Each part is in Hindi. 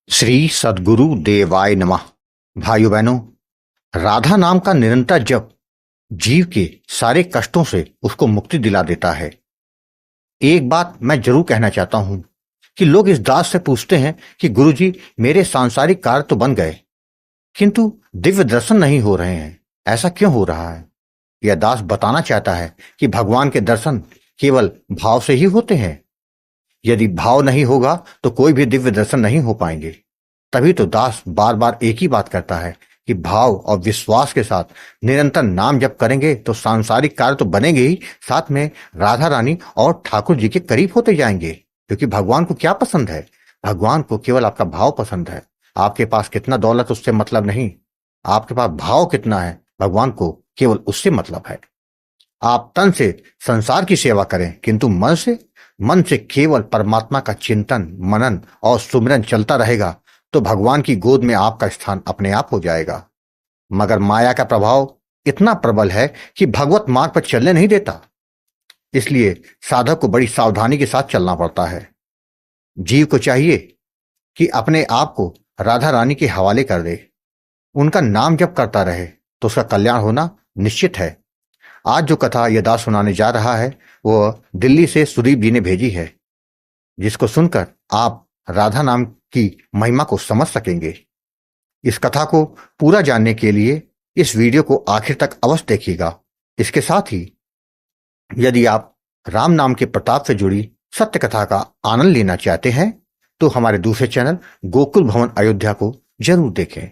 श्री सद्गुरु देवाय नमः। भाइयों बहनों, राधा नाम का निरंतर जप जीव के सारे कष्टों से उसको मुक्ति दिला देता है। एक बात मैं जरूर कहना चाहता हूं कि लोग इस दास से पूछते हैं कि गुरुजी, मेरे सांसारिक कार्य तो बन गए किंतु दिव्य दर्शन नहीं हो रहे हैं, ऐसा क्यों हो रहा है? यह दास बताना चाहता है कि भगवान के दर्शन केवल भाव से ही होते हैं। यदि भाव नहीं होगा तो कोई भी दिव्य दर्शन नहीं हो पाएंगे। तभी तो दास बार बार एक ही बात करता है कि भाव और विश्वास के साथ निरंतर नाम जप करेंगे तो सांसारिक कार्य तो बनेंगे ही, साथ में राधा रानी और ठाकुर जी के करीब होते जाएंगे। क्योंकि भगवान को क्या पसंद है? भगवान को केवल आपका भाव पसंद है। आपके पास कितना दौलत उससे मतलब नहीं, आपके पास भाव कितना है भगवान को केवल उससे मतलब है। आप तन से संसार की सेवा करें किंतु मन से केवल परमात्मा का चिंतन, मनन और सुमिरन चलता रहेगा तो भगवान की गोद में आपका स्थान अपने आप हो जाएगा। मगर माया का प्रभाव इतना प्रबल है कि भगवत मार्ग पर चलने नहीं देता। इसलिए साधक को बड़ी सावधानी के साथ चलना पड़ता है। जीव को चाहिए कि अपने आप को राधा रानी के हवाले कर दे, उनका नाम जप करता रहे तो उसका कल्याण होना निश्चित है। आज जो कथा यह दास सुनाने जा रहा है वह दिल्ली से सुदीप जी ने भेजी है, जिसको सुनकर आप राधा नाम की महिमा को समझ सकेंगे। इस कथा को पूरा जानने के लिए इस वीडियो को आखिर तक अवश्य देखिएगा। इसके साथ ही यदि आप राम नाम के प्रताप से जुड़ी सत्य कथा का आनंद लेना चाहते हैं तो हमारे दूसरे चैनल गोकुल भवन अयोध्या को जरूर देखें।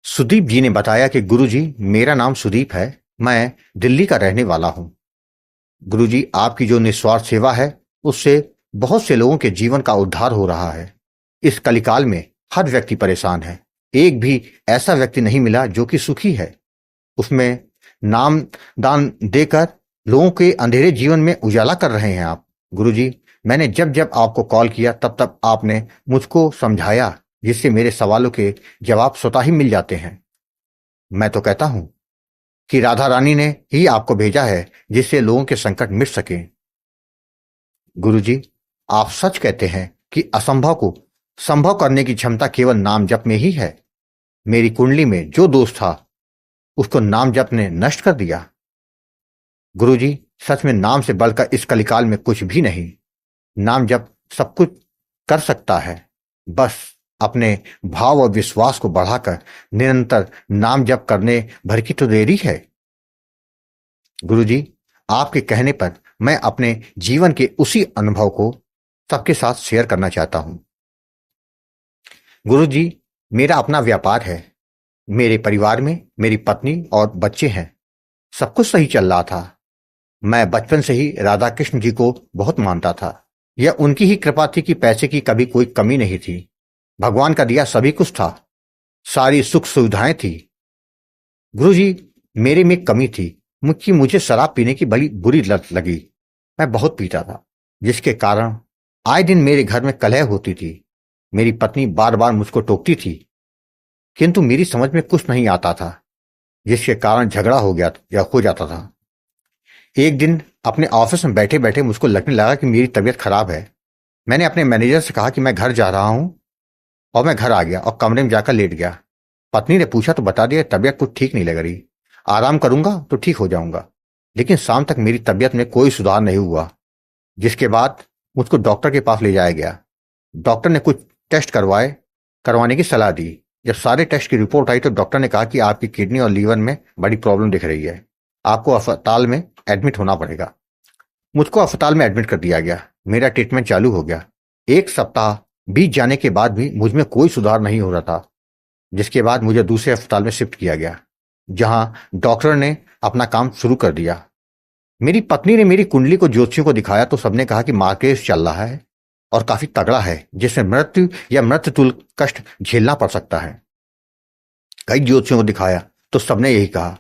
सुदीप जी ने बताया कि गुरुजी, मेरा नाम सुदीप है, मैं दिल्ली का रहने वाला हूं। गुरुजी, आपकी जो निस्वार्थ सेवा है उससे बहुत से लोगों के जीवन का उद्धार हो रहा है। इस कलिकाल में हर व्यक्ति परेशान है, एक भी ऐसा व्यक्ति नहीं मिला जो कि सुखी है। उसमें नाम दान देकर लोगों के अंधेरे जीवन में उजाला कर रहे हैं आप। गुरुजी, मैंने जब जब आपको कॉल किया तब तब आपने मुझको समझाया, जिससे मेरे सवालों के जवाब स्वतः ही मिल जाते हैं। मैं तो कहता हूं कि राधा रानी ने ही आपको भेजा है जिससे लोगों के संकट मिट सके। गुरुजी, आप सच कहते हैं कि असंभव को संभव करने की क्षमता केवल नाम जप में ही है। मेरी कुंडली में जो दोष था उसको नाम जप ने नष्ट कर दिया। गुरुजी, सच में नाम से बढ़कर इस कलिकाल में कुछ भी नहीं। नाम जप सब कुछ कर सकता है, बस अपने भाव और विश्वास को बढ़ाकर निरंतर नाम जप करने भर की तो देरी है। गुरुजी, आपके कहने पर मैं अपने जीवन के उसी अनुभव को सबके साथ शेयर करना चाहता हूं। गुरुजी, मेरा अपना व्यापार है। मेरे परिवार में मेरी पत्नी और बच्चे हैं। सब कुछ सही चल रहा था। मैं बचपन से ही राधा कृष्ण जी को बहुत मानता था। यह उनकी ही कृपा थी कि पैसे की कभी कोई कमी नहीं थी। भगवान का दिया सभी कुछ था, सारी सुख सुविधाएं थी। गुरुजी, मेरे में कमी थी। मुझे शराब पीने की बड़ी बुरी लत लगी। मैं बहुत पीता था, जिसके कारण आए दिन मेरे घर में कलह होती थी। मेरी पत्नी बार बार मुझको टोकती थी, किंतु मेरी समझ में कुछ नहीं आता था, जिसके कारण झगड़ा हो जाता था। एक दिन अपने ऑफिस में बैठे बैठे मुझको लगने लगा कि मेरी तबीयत खराब है। मैंने अपने मैनेजर से कहा कि मैं घर जा रहा हूं, और मैं घर आ गया और कमरे में जाकर लेट गया। पत्नी ने पूछा तो बता दिया तबीयत कुछ ठीक नहीं लग रही, आराम करूंगा तो ठीक हो जाऊंगा। लेकिन शाम तक मेरी तबीयत में कोई सुधार नहीं हुआ, जिसके बाद मुझको डॉक्टर के पास ले जाया गया। डॉक्टर ने कुछ टेस्ट करवाने की सलाह दी। जब सारे टेस्ट की रिपोर्ट आई तो डॉक्टर ने कहा कि आपकी किडनी और लीवर में बड़ी प्रॉब्लम दिख रही है, आपको अस्पताल में एडमिट होना पड़ेगा। मुझको अस्पताल में एडमिट कर दिया गया। मेरा ट्रीटमेंट चालू हो गया। एक सप्ताह बीत जाने के बाद भी मुझ में कोई सुधार नहीं हो रहा था, जिसके बाद मुझे दूसरे अस्पताल में शिफ्ट किया गया, जहां डॉक्टर ने अपना काम शुरू कर दिया। मेरी पत्नी ने मेरी कुंडली को ज्योतिषियों को दिखाया तो सबने कहा कि मार्केट चल रहा है और काफी तगड़ा है, जिसमें मृत्यु या मृत्यु तुल्य कष्ट झेलना पड़ सकता है। कई ज्योतिषियों को दिखाया तो सबने यही कहा।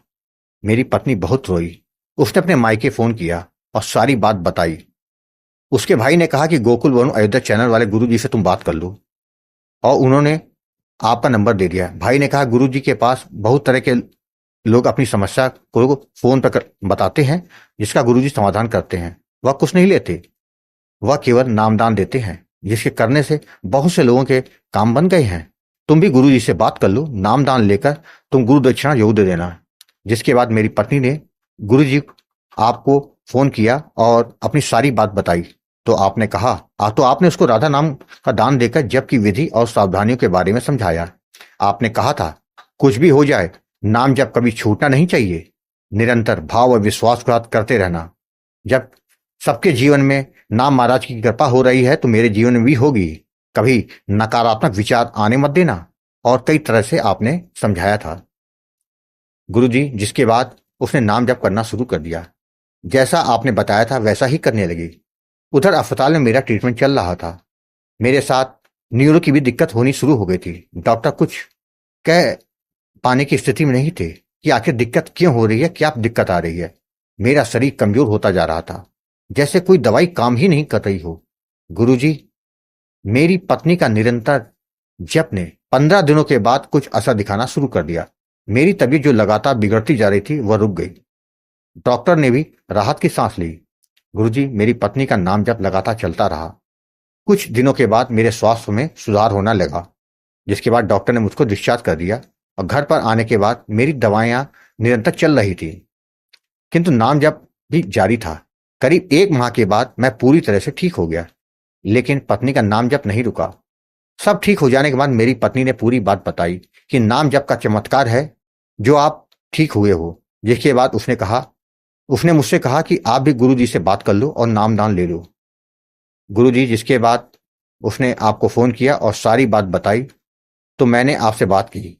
मेरी पत्नी बहुत रोई। उसने अपने मायके फोन किया और सारी बात बताई। उसके भाई ने कहा कि गोकुल भवन अयोध्या चैनल वाले गुरु जी से तुम बात कर लो, और उन्होंने आपका नंबर दे दिया। भाई ने कहा गुरु जी के पास बहुत तरह के लोग अपनी समस्या को फोन पर बताते हैं, जिसका गुरु जी समाधान करते हैं। वह कुछ नहीं लेते, वह केवल नामदान देते हैं। जिसके करने से बहुत से लोगों के काम बन गए हैं। तुम भी गुरु जी से बात कर लो, नाम दान लेकर तुम गुरु दक्षिणा जरूर दे देना। जिसके बाद मेरी पत्नी ने गुरु जी आपको फोन किया और अपनी सारी बात बताई। तो आपने कहा तो आपने उसको राधा नाम का दान देकर जप की विधि और सावधानियों के बारे में समझाया। आपने कहा था कुछ भी हो जाए नाम जप कभी छूटना नहीं चाहिए, निरंतर भाव और विश्वास के साथ करते रहना। जब सबके जीवन में नाम महाराज की कृपा हो रही है तो मेरे जीवन में भी होगी। कभी नकारात्मक विचार आने मत देना, और कई तरह से आपने समझाया था गुरुजी। जिसके बाद उसने नाम जप करना शुरू कर दिया। जैसा आपने बताया था वैसा ही करने लगी। उधर अस्पताल में मेरा ट्रीटमेंट चल रहा था। मेरे साथ न्यूरो की भी दिक्कत होनी शुरू हो गई थी। डॉक्टर कुछ कह पाने की स्थिति में नहीं थे कि आखिर दिक्कत क्यों हो रही है, क्या दिक्कत आ रही है। मेरा शरीर कमजोर होता जा रहा था, जैसे कोई दवाई काम ही नहीं कर रही हो। गुरुजी, मेरी पत्नी का निरंतर जप ने 15 दिनों के बाद कुछ असर दिखाना शुरू कर दिया। मेरी तबीयत जो लगातार बिगड़ती जा रही थी वह रुक गई। डॉक्टर ने भी राहत की सांस ली। गुरुजी, मेरी पत्नी का नाम जप लगातार चलता रहा। कुछ दिनों के बाद मेरे स्वास्थ्य में सुधार होने लगा, जिसके बाद डॉक्टर ने मुझको डिस्चार्ज कर दिया और घर पर आने के बाद मेरी दवाइयां निरंतर चल रही थी, किंतु नाम जप भी जारी था। करीब 1 माह के बाद मैं पूरी तरह से ठीक हो गया, लेकिन पत्नी का नाम जप नहीं रुका। सब ठीक हो जाने के बाद मेरी पत्नी ने पूरी बात बताई कि नाम जप का चमत्कार है जो आप ठीक हुए हो। जिसके बाद उसने मुझसे कहा कि आप भी गुरु जी से बात कर लो और नाम दान ले लो। गुरु जी, जिसके बाद उसने आपको फोन किया और सारी बात बताई, तो मैंने आपसे बात की।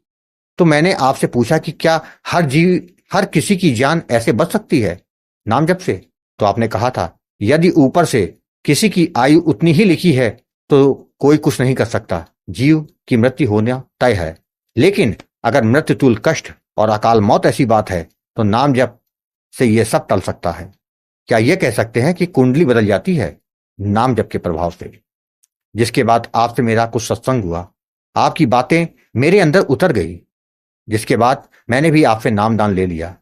तो मैंने आपसे पूछा कि क्या हर किसी की जान ऐसे बच सकती है नाम जप से? तो आपने कहा था यदि ऊपर से किसी की आयु उतनी ही लिखी है तो कोई कुछ नहीं कर सकता। जीव की मृत्यु होना तय है, लेकिन अगर मृत्यु तुल्य कष्ट और अकाल मौत ऐसी बात है तो नाम जप से यह सब टल सकता है। क्या यह कह सकते हैं कि कुंडली बदल जाती है नाम जप के प्रभाव से? जिसके बाद आपसे मेरा कुछ सत्संग हुआ, आपकी बातें मेरे अंदर उतर गई। जिसके बाद मैंने भी आपसे नामदान ले लिया।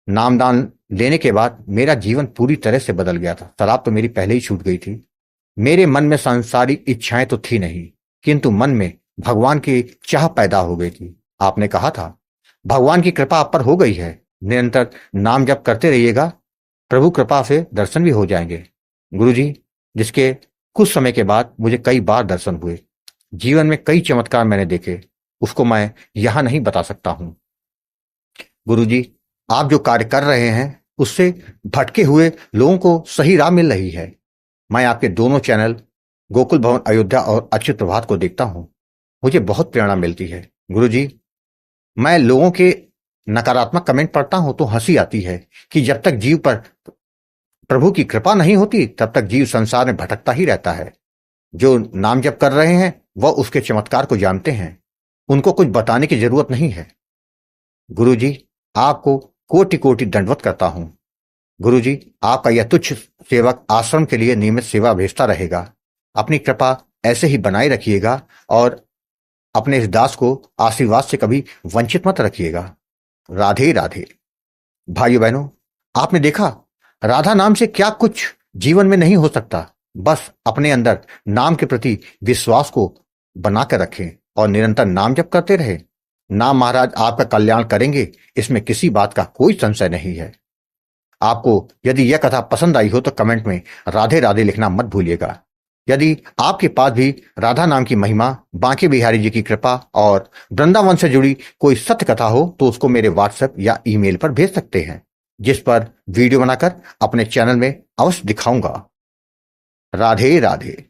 नामदान लेने के बाद मेरा जीवन पूरी तरह से बदल गया था। शराब तो मेरी पहले ही छूट गई थी। मेरे मन में सांसारिक इच्छाएं तो थी नहीं, किंतु मन में भगवान की चाह पैदा हो गई थी। आपने कहा था भगवान की कृपा आप पर हो गई है, निरंतर नाम जप करते रहिएगा, प्रभु कृपा से दर्शन भी हो जाएंगे। गुरुजी, जिसके कुछ समय के बाद मुझे कई बार दर्शन हुए। जीवन में कई चमत्कार मैंने देखे, उसको मैं यहां नहीं बता सकता हूं। गुरुजी, आप जो कार्य कर रहे हैं उससे भटके हुए लोगों को सही राह मिल रही है। मैं आपके दोनों चैनल गोकुल भवन अयोध्या और अच्युत प्रभात को देखता हूं, मुझे बहुत प्रेरणा मिलती है। गुरुजी, मैं लोगों के नकारात्मक कमेंट पढ़ता हूं तो हंसी आती है कि जब तक जीव पर प्रभु की कृपा नहीं होती तब तक जीव संसार में भटकता ही रहता है। जो नाम जप कर रहे हैं वह उसके चमत्कार को जानते हैं, उनको कुछ बताने की जरूरत नहीं है। गुरुजी, आपको कोटि कोटि दंडवत करता हूं। गुरुजी, आपका यह तुच्छ सेवक आश्रम के लिए नियमित सेवा भेजता रहेगा। अपनी कृपा ऐसे ही बनाए रखिएगा और अपने इस दास को आशीर्वाद से कभी वंचित मत रखिएगा। राधे राधे। भाइयों बहनों, आपने देखा राधा नाम से क्या कुछ जीवन में नहीं हो सकता। बस अपने अंदर नाम के प्रति विश्वास को बनाकर रखें और निरंतर नाम जप करते रहे। नाम महाराज आपका कल्याण करेंगे, इसमें किसी बात का कोई संशय नहीं है। आपको यदि यह कथा पसंद आई हो तो कमेंट में राधे राधे लिखना मत भूलिएगा। यदि आपके पास भी राधा नाम की महिमा, बांके बिहारी जी की कृपा और वृंदावन से जुड़ी कोई सत्य कथा हो तो उसको मेरे व्हाट्सएप या ईमेल पर भेज सकते हैं, जिस पर वीडियो बनाकर अपने चैनल में अवश्य दिखाऊंगा। राधे राधे।